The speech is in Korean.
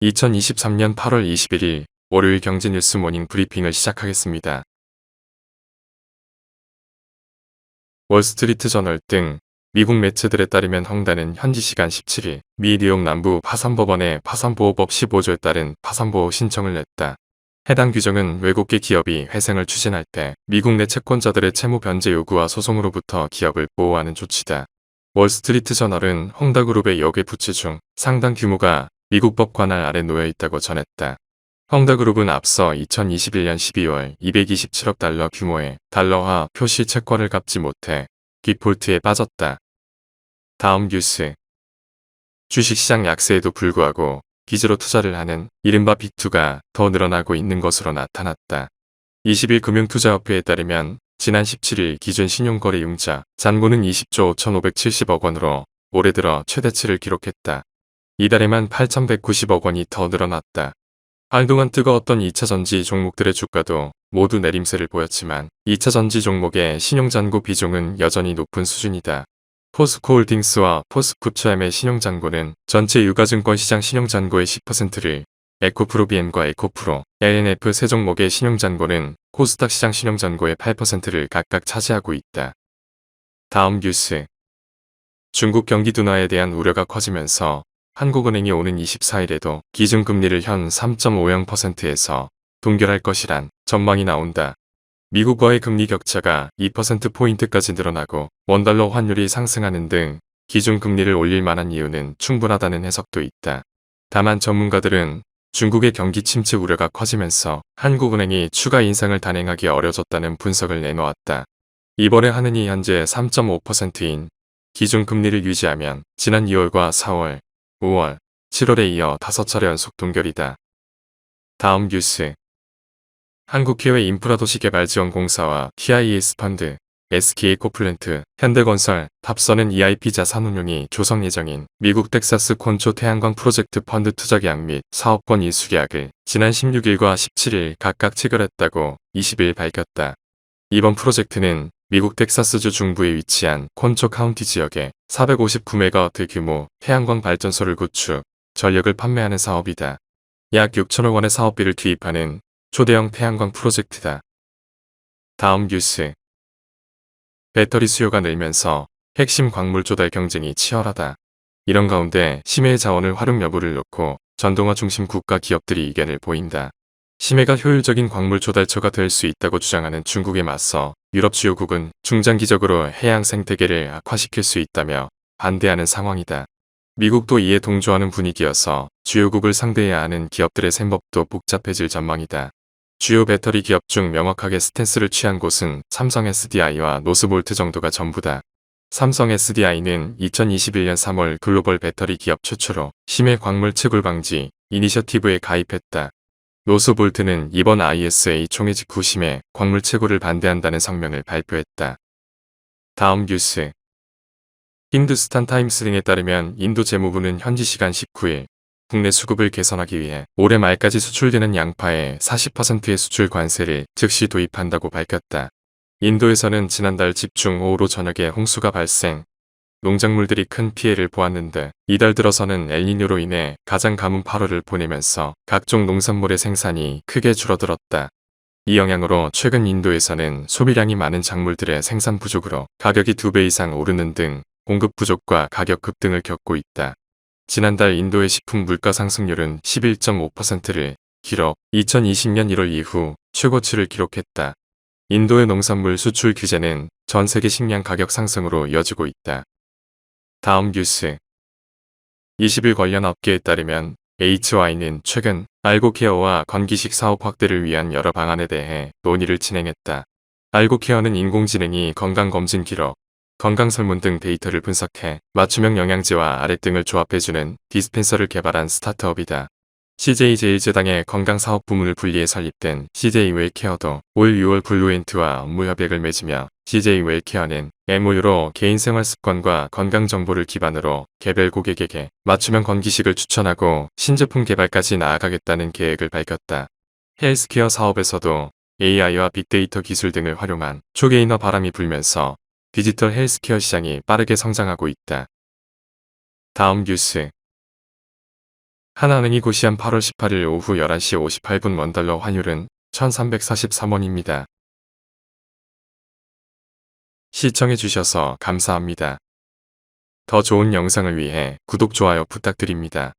2023년 8월 21일 월요일 경제뉴스 모닝 브리핑을 시작하겠습니다. 월스트리트 저널 등 미국 매체들에 따르면 헝다는 현지 시간 17일 미 뉴욕 남부 파산법원에 파산보호법 15조에 따른 파산보호 신청을 냈다. 해당 규정은 외국계 기업이 회생을 추진할 때 미국 내 채권자들의 채무 변제 요구와 소송으로부터 기업을 보호하는 조치다. 월스트리트 저널은 헝다그룹의 여개 부채 중 상당 규모가 미국 법 관할 아래 놓여 있다고 전했다. 헝다그룹은 앞서 2021년 12월 227억 달러 규모의 달러화 표시 채권을 갚지 못해 디폴트에 빠졌다. 다음 뉴스. 주식시장 약세에도 불구하고 빚으로 투자를 하는 이른바 빅2가 더 늘어나고 있는 것으로 나타났다. 20일 금융투자협회에 따르면 지난 17일 기준 신용거래 융자 잔고는 20조 5,570억 원으로 올해 들어 최대치를 기록했다. 이달에만 8,190억 원이 더 늘어났다. 한동안 뜨거웠던 2차전지 종목들의 주가도 모두 내림세를 보였지만 2차전지 종목의 신용잔고 비중은 여전히 높은 수준이다. 포스코홀딩스와 포스쿠프엠의 신용잔고는 전체 유가증권 시장 신용잔고의 10%를, 에코프로비엠과 에코프로, LNF 세 종목의 신용잔고는 코스닥 시장 신용잔고의 8%를 각각 차지하고 있다. 다음 뉴스. 중국 경기 둔화에 대한 우려가 커지면서 한국은행이 오는 24일에도 기준금리를 현 3.50%에서 동결할 것이란 전망이 나온다. 미국과의 금리 격차가 2%포인트까지 늘어나고 원달러 환율이 상승하는 등 기준금리를 올릴 만한 이유는 충분하다는 해석도 있다. 다만 전문가들은 중국의 경기 침체 우려가 커지면서 한국은행이 추가 인상을 단행하기 어려졌다는 분석을 내놓았다. 이번에 하는이 현재 3.5%인 기준금리를 유지하면 지난 2월과 4월, 5월, 7월에 이어 5차례 연속 동결이다. 다음 뉴스. 한국기회 인프라도시개발지원공사와 TIS 펀드, SK코플랜트, 현대건설, 탑선은 EIP 자산운용이 조성 예정인 미국 텍사스 콘초 태양광 프로젝트 펀드 투자 계약 및 사업권 인수 계약을 지난 16일과 17일 각각 체결했다고 20일 밝혔다. 이번 프로젝트는 미국 텍사스주 중부에 위치한 콘초 카운티 지역에 459메가와트 규모 태양광 발전소를 구축, 전력을 판매하는 사업이다. 약 6천억 원의 사업비를 투입하는 초대형 태양광 프로젝트다. 다음 뉴스. 배터리 수요가 늘면서 핵심 광물 조달 경쟁이 치열하다. 이런 가운데 심해의 자원을 활용 여부를 놓고 전동화 중심 국가 기업들이 이견을 보인다. 심해가 효율적인 광물 조달처가 될 수 있다고 주장하는 중국에 맞서 유럽 주요국은 중장기적으로 해양 생태계를 악화시킬 수 있다며 반대하는 상황이다. 미국도 이에 동조하는 분위기여서 주요국을 상대해야 하는 기업들의 셈법도 복잡해질 전망이다. 주요 배터리 기업 중 명확하게 스탠스를 취한 곳은 삼성 SDI와 노스볼트 정도가 전부다. 삼성 SDI는 2021년 3월 글로벌 배터리 기업 최초로 심해 광물 채굴 방지 이니셔티브에 가입했다. 노스볼트는 이번 ISA 총회 직후 심해 광물 채굴을 반대한다는 성명을 발표했다. 다음 뉴스. 힌두스탄 타임스 등에 따르면 인도 재무부는 현지 시간 19일 국내 수급을 개선하기 위해 올해 말까지 수출되는 양파의 40%의 수출 관세를 즉시 도입한다고 밝혔다. 인도에서는 지난달 집중호우로 전역에 홍수가 발생, 농작물들이 큰 피해를 보았는데 이달 들어서는 엘니뇨로 인해 가장 가뭄 8월을 보내면서 각종 농산물의 생산이 크게 줄어들었다. 이 영향으로 최근 인도에서는 소비량이 많은 작물들의 생산 부족으로 가격이 2배 이상 오르는 등 공급 부족과 가격 급등을 겪고 있다. 지난달 인도의 식품 물가 상승률은 11.5%를 기록 2020년 1월 이후 최고치를 기록했다. 인도의 농산물 수출 규제는 전 세계 식량 가격 상승으로 이어지고 있다. 다음 뉴스. 20일 관련 업계에 따르면 HY는 최근 알고케어와 건기식 사업 확대를 위한 여러 방안에 대해 논의를 진행했다. 알고케어는 인공지능이 건강검진 기록, 건강설문 등 데이터를 분석해 맞춤형 영양제와 아래 등을 조합해주는 디스펜서를 개발한 스타트업이다. CJ제일제당의 건강사업 부문을 분리해 설립된 CJ 웰케어도 올 6월 블루엔트와 업무 협약을 맺으며 CJ 웰케어는 MOU로 개인생활 습관과 건강 정보를 기반으로 개별 고객에게 맞춤형 건기식을 추천하고 신제품 개발까지 나아가겠다는 계획을 밝혔다. 헬스케어 사업에서도 AI와 빅데이터 기술 등을 활용한 초개인화 바람이 불면서 디지털 헬스케어 시장이 빠르게 성장하고 있다. 다음 뉴스. 하나은행이 고시한 8월 18일 오후 11시 58분 원달러 환율은 1343원입니다. 시청해주셔서 감사합니다. 더 좋은 영상을 위해 구독, 좋아요 부탁드립니다.